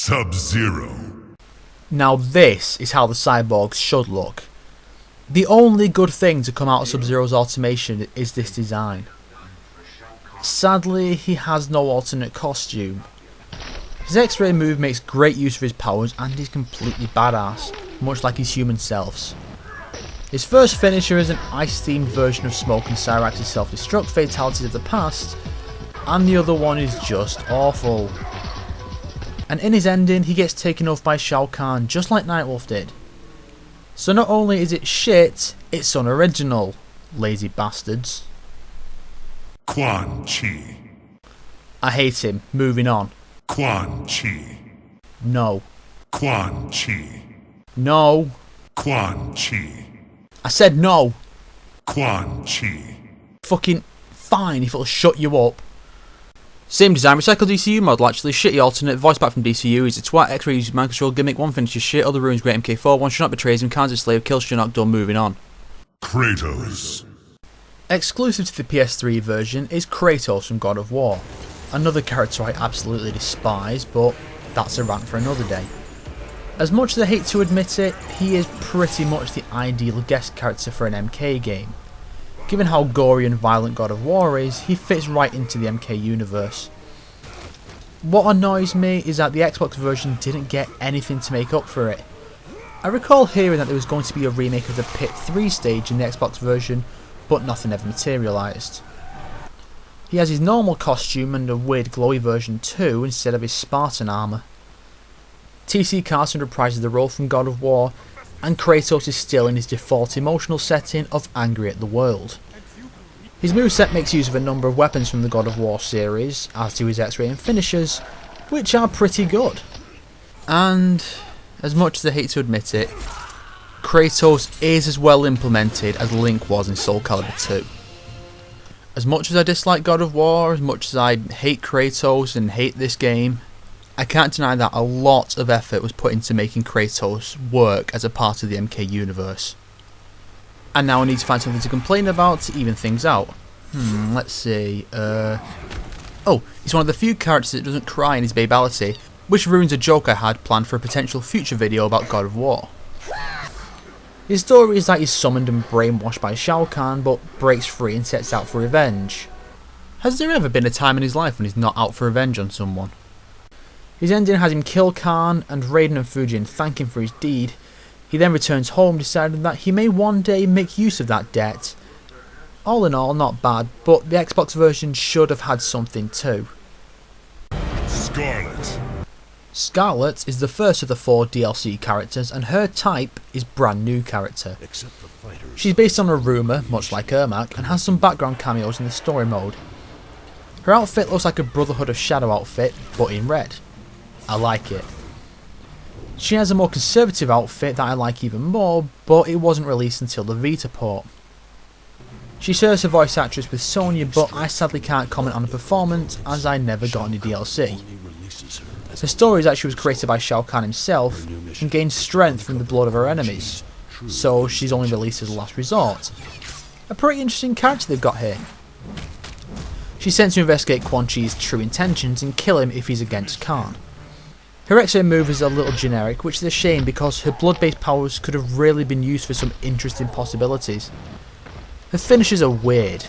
Sub-Zero. Now this is how the cyborgs should look. The only good thing to come out of Sub-Zero's automation is this design. Sadly, he has no alternate costume. His X-ray move makes great use of his powers and he's completely badass, much like his human selves. His first finisher is an ice-themed version of Smoke and Cyrax's self-destruct fatalities of the past, and the other one is just awful. And in his ending, he gets taken off by Shao Kahn just like Nightwolf did. So not only is it shit, it's unoriginal, lazy bastards. Quan Chi. I hate him, moving on. Quan Chi. No. Quan Chi. No. Quan Chi. I said no. Quan Chi. Fucking fine if it'll shut you up. Same design, recycled DCU model, actually shitty alternate, voice back from DCU, he's a twat, X-ray uses mind control gimmick, one finishes shit, other ruins great MK4, one Shinnok betrays him, Khan's a slave, kills Shinnok, done, moving on. Kratos. Exclusive to the PS3 version is Kratos from God of War. Another character I absolutely despise, but that's a rant for another day. As much as I hate to admit it, he is pretty much the ideal guest character for an MK game. Given how gory and violent God of War is, he fits right into the MK universe. What annoys me is that the Xbox version didn't get anything to make up for it. I recall hearing that there was going to be a remake of the Pit 3 stage in the Xbox version, but nothing ever materialised. He has his normal costume and a weird glowy version too, instead of his Spartan armour. TC Carson reprises the role from God of War, and Kratos is still in his default emotional setting of angry at the world. His moveset makes use of a number of weapons from the God of War series, as do his X-ray and finishers, which are pretty good. And, as much as I hate to admit it, Kratos is as well implemented as Link was in Soul Calibur 2. As much as I dislike God of War, as much as I hate Kratos and hate this game, I can't deny that a lot of effort was put into making Kratos work as a part of the MK universe. And now I need to find something to complain about to even things out. Let's see, oh, he's one of the few characters that doesn't cry in his babality, which ruins a joke I had planned for a potential future video about God of War. His story is that he's summoned and brainwashed by Shao Kahn, but breaks free and sets out for revenge. Has there ever been a time in his life when he's not out for revenge on someone? His ending has him kill Kahn, and Raiden and Fujin thank him for his deed. He then returns home, deciding that he may one day make use of that debt. All in all, not bad, but the Xbox version should have had something too. Scarlet. Scarlet is the first of the 4 DLC characters, and her type is brand new character. She's based on a rumour, much like Ermac, and has some background cameos in the story mode. Her outfit looks like a Brotherhood of Shadow outfit, but in red. I like it. She has a more conservative outfit that I like even more, but it wasn't released until the Vita port. She shares her voice actress with Sonya, but I sadly can't comment on her performance as I never got any DLC. Her story is that she was created by Shao Kahn himself and gained strength from the blood of her enemies, so she's only released as a last resort. A pretty interesting character they've got here. She's sent to investigate Quan Chi's true intentions and kill him if he's against Kahn. Her X-ray move is a little generic, which is a shame because her blood-based powers could have really been used for some interesting possibilities. Her finishes are weird.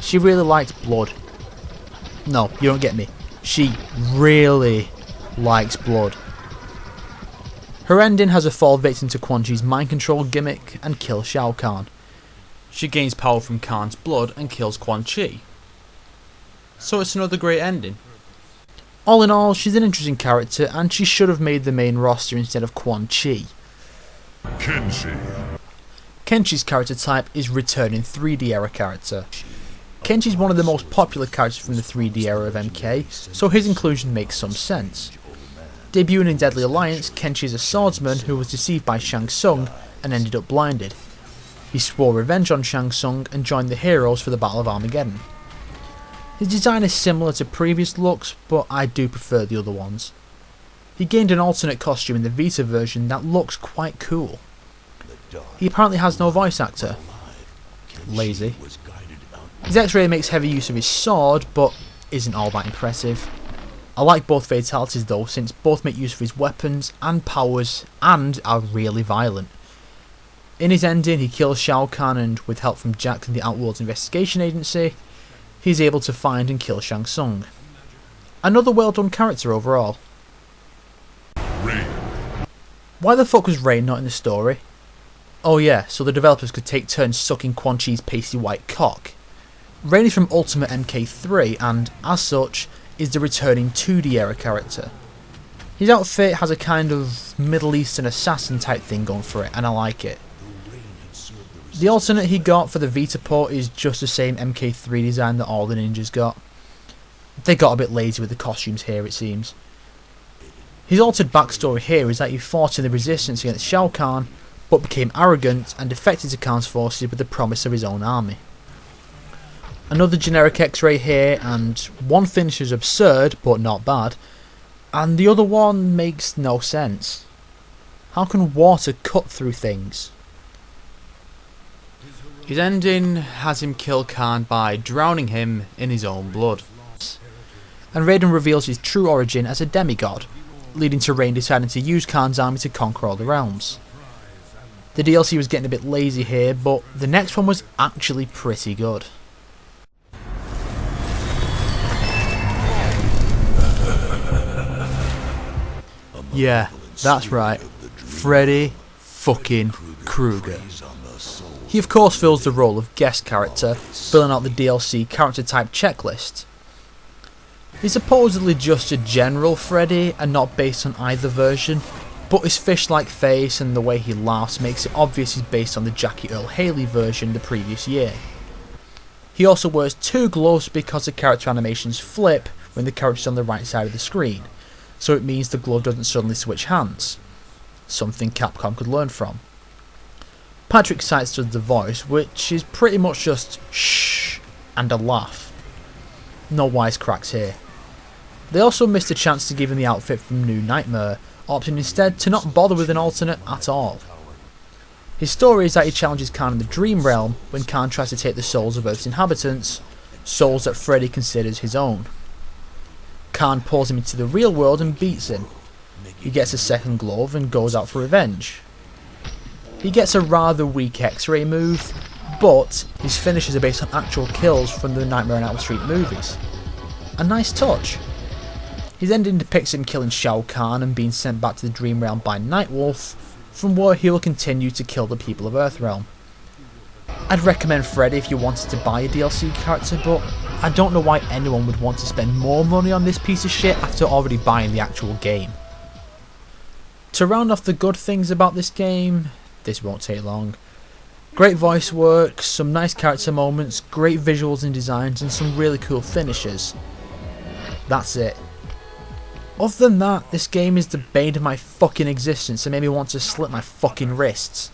She really likes blood. No, you don't get me. She really likes blood. Her ending has her fall victim to Quan Chi's mind control gimmick and kills Shao Kahn. She gains power from Kahn's blood and kills Quan Chi. So it's another great ending. All in all, she's an interesting character and she should have made the main roster instead of Quan Chi. Kenshi. Kenshi's character type is returning 3D era character. Kenshi's one of the most popular characters from the 3D era of MK, so his inclusion makes some sense. Debuting in Deadly Alliance, Kenshi is a swordsman who was deceived by Shang Tsung and ended up blinded. He swore revenge on Shang Tsung and joined the heroes for the Battle of Armageddon. His design is similar to previous looks, but I do prefer the other ones. He gained an alternate costume in the Vita version that looks quite cool. He apparently has no voice actor. Lazy. His X-ray makes heavy use of his sword, but isn't all that impressive. I like both fatalities though, since both make use of his weapons and powers and are really violent. In his ending, he kills Shao Kahn, and with help from Jack and the Outworld's investigation agency, he's able to find and kill Shang Tsung. Another well done character overall. Rain. Why the fuck was Rain not in the story? Oh yeah, so the developers could take turns sucking Quan Chi's pasty white cock. Rain is from Ultimate MK3 and, as such, is the returning 2D era character. His outfit has a kind of Middle Eastern assassin type thing going for it, and I like it. The alternate he got for the Vita port is just the same MK3 design that all the ninjas got. They got a bit lazy with the costumes here, it seems. His altered backstory here is that he fought in the resistance against Shao Kahn, but became arrogant and defected to Khan's forces with the promise of his own army. Another generic X-ray here, and one finish is absurd but not bad, and the other one makes no sense. How can water cut through things? His ending has him kill Khan by drowning him in his own blood. And Raiden reveals his true origin as a demigod, leading to Rain deciding to use Khan's army to conquer all the realms. The DLC was getting a bit lazy here, but the next one was actually pretty good. Yeah, that's right, Freddy fucking Krueger. He of course fills the role of guest character, filling out the DLC character type checklist. He's supposedly just a general Freddy and not based on either version, but his fish-like face and the way he laughs makes it obvious he's based on the Jackie Earle Haley version the previous year. He also wears two gloves because the character animations flip when the character is on the right side of the screen, so it means the glove doesn't suddenly switch hands. Something Capcom could learn from. Patrick Seitz does the voice, which is pretty much just shh and a laugh. No wisecracks here. They also missed a chance to give him the outfit from New Nightmare, opting instead to not bother with an alternate at all. His story is that he challenges Khan in the Dream Realm when Khan tries to take the souls of Earth's inhabitants, souls that Freddy considers his own. Khan pulls him into the real world and beats him. He gets a second glove and goes out for revenge. He gets a rather weak X-ray move, but his finishes are based on actual kills from the Nightmare on Elm Street movies. A nice touch. His ending depicts him killing Shao Kahn and being sent back to the Dream Realm by Nightwolf, from where he will continue to kill the people of Earthrealm. I'd recommend Freddy if you wanted to buy a DLC character, but I don't know why anyone would want to spend more money on this piece of shit after already buying the actual game. To round off the good things about this game, this won't take long. Great voice work, some nice character moments, great visuals and designs, and some really cool finishes. That's it. Other than that, this game is the bane of my fucking existence and made me want to slit my fucking wrists.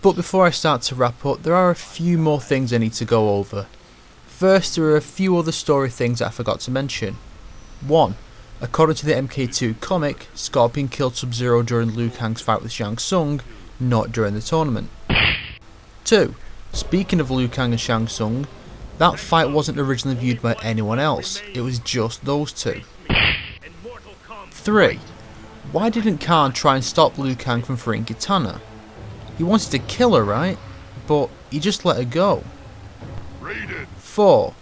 But before I start to wrap up, there are a few more things I need to go over. First, there are a few other story things that I forgot to mention. 1. According to the MK2 comic, Scorpion killed Sub-Zero during Liu Kang's fight with Shang Tsung, not during the tournament. 2. Speaking of Liu Kang and Shang Tsung, that fight wasn't originally viewed by anyone else, it was just those two. 3. Why didn't Khan try and stop Liu Kang from freeing Kitana? He wanted to kill her, right? But he just let her go. 4.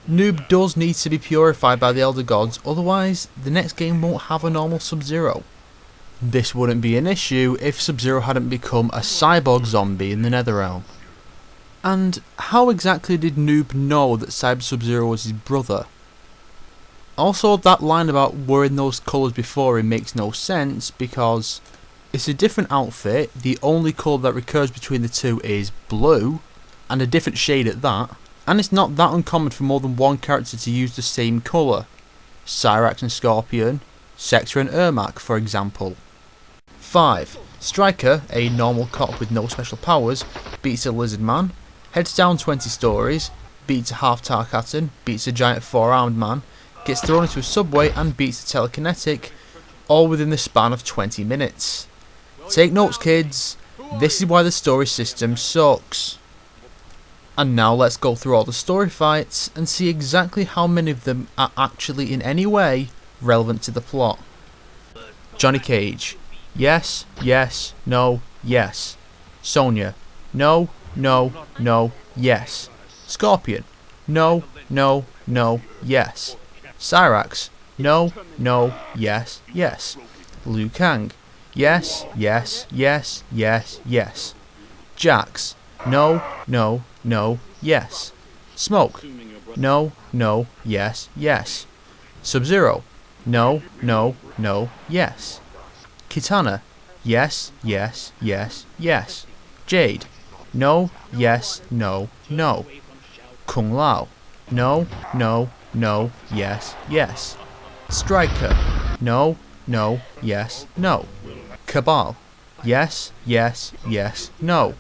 Noob does need to be purified by the Elder Gods, otherwise the next game won't have a normal Sub-Zero. This wouldn't be an issue if Sub-Zero hadn't become a cyborg zombie in the Netherrealm. And how exactly did Noob know that Cyber Sub-Zero was his brother? Also, that line about wearing those colours before him makes no sense because it's a different outfit, the only colour that recurs between the two is blue, and a different shade at that. And it's not that uncommon for more than one character to use the same colour. Cyrax and Scorpion, Sector and Ermac for example. 5. Striker, a normal cop with no special powers, beats a lizard man, heads down 20 stories, beats a half Tarkatan, beats a giant 4-armed man, gets thrown into a subway and beats a telekinetic, all within the span of 20 minutes. Take notes kids, this is why the story system sucks. And now let's go through all the story fights and see exactly how many of them are actually in any way relevant to the plot. Johnny Cage. Yes, yes, no, yes. Sonya. No, no, no, yes. Scorpion. No, no, no, yes. Cyrax. No, no, yes, yes. Liu Kang. Yes, yes, yes, yes, yes. Jax. No, no, no, yes. Smoke. No, no, yes, yes. Sub-Zero. No, no, no, yes. Kitana. Yes, yes, yes, yes. Jade. No, yes, no, no. Kung Lao. No, no, no, yes, yes. Striker. No, no, yes, no. Cabal. Yes, yes, yes, no.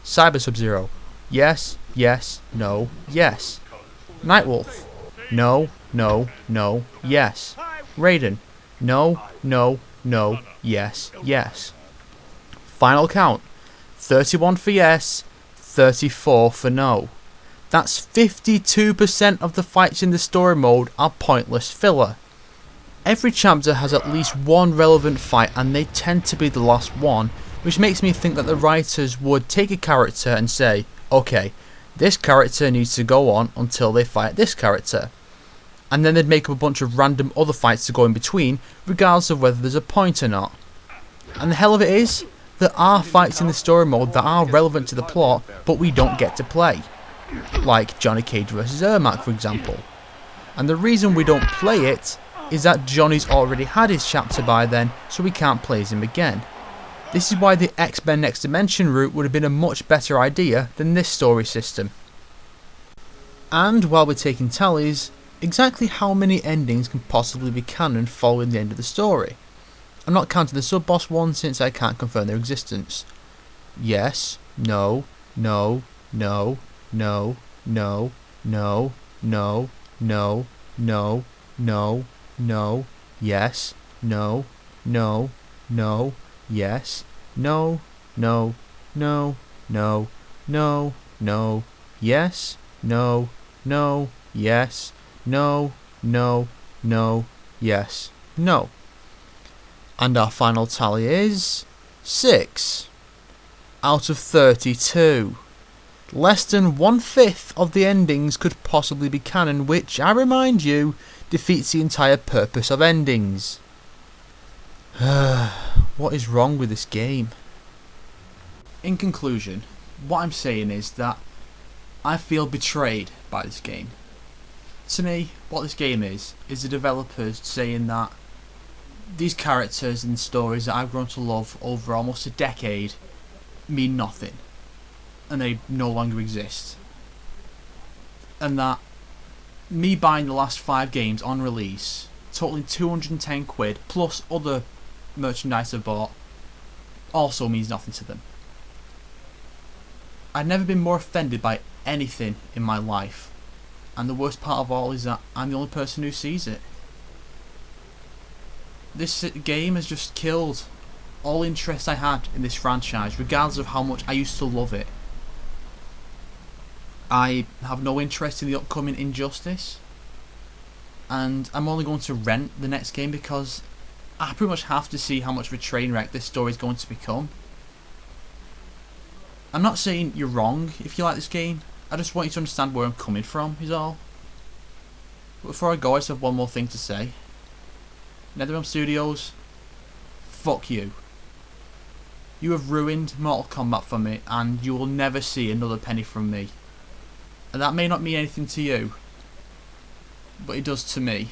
Cyber Sub-Zero. Yes, yes, no, yes. Nightwolf. No, no, no, yes. Raiden. No, no, no, yes, yes. Final count. 31 for yes, 34 for no. That's 52% of the fights in the story mode are pointless filler. Every chapter has at least one relevant fight and they tend to be the last one, which makes me think that the writers would take a character and say, okay, this character needs to go on until they fight this character. And then they'd make up a bunch of random other fights to go in between, regardless of whether there's a point or not. And the hell of it is, there are fights in the story mode that are relevant to the plot, but we don't get to play. Like Johnny Cage vs Ermac, for example. And the reason we don't play it is that Johnny's already had his chapter by then, so we can't play as him again. This is why the X-Men Next Dimension route would have been a much better idea than this story system. And while we're taking tallies, exactly how many endings can possibly be canon following the end of the story? I'm not counting the sub-boss ones since I can't confirm their existence. Yes, no, no, no, no, no, no, no, no, no, no, no, yes, no, no, no, yes, no, no, no, no, no, no, yes, no, no, yes, no, no, no, yes, no. And our final tally is 6 out of 32. Less than 1/5 of the endings could possibly be canon, which, I remind you, defeats the entire purpose of endings. What is wrong with this game? In conclusion, what I'm saying is that I feel betrayed by this game. To me, what this game is the developers saying that these characters and stories that I've grown to love over almost a decade mean nothing, and they no longer exist. And that me buying the last 5 games on release, totaling 210 quid, plus other merchandise I bought, also means nothing to them. I've never been more offended by anything in my life, and the worst part of all is that I'm the only person who sees it. This game has just killed all interest I had in this franchise, regardless of how much I used to love it. I have no interest in the upcoming Injustice, and I'm only going to rent the next game because I pretty much have to see how much of a train wreck this story is going to become. I'm not saying you're wrong if you like this game, I just want you to understand where I'm coming from, is all. But before I go, I just have one more thing to say. NetherRealm Studios, fuck you. You have ruined Mortal Kombat for me, and you will never see another penny from me. And that may not mean anything to you, but it does to me.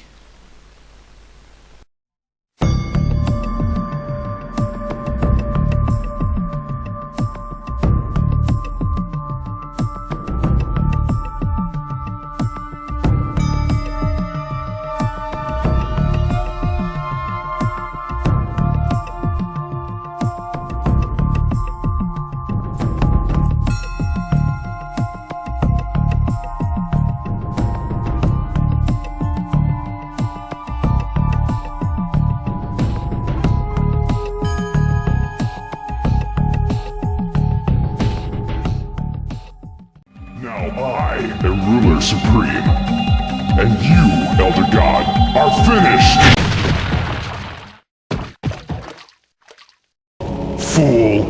supreme. And you, Elder God, are finished! Fool!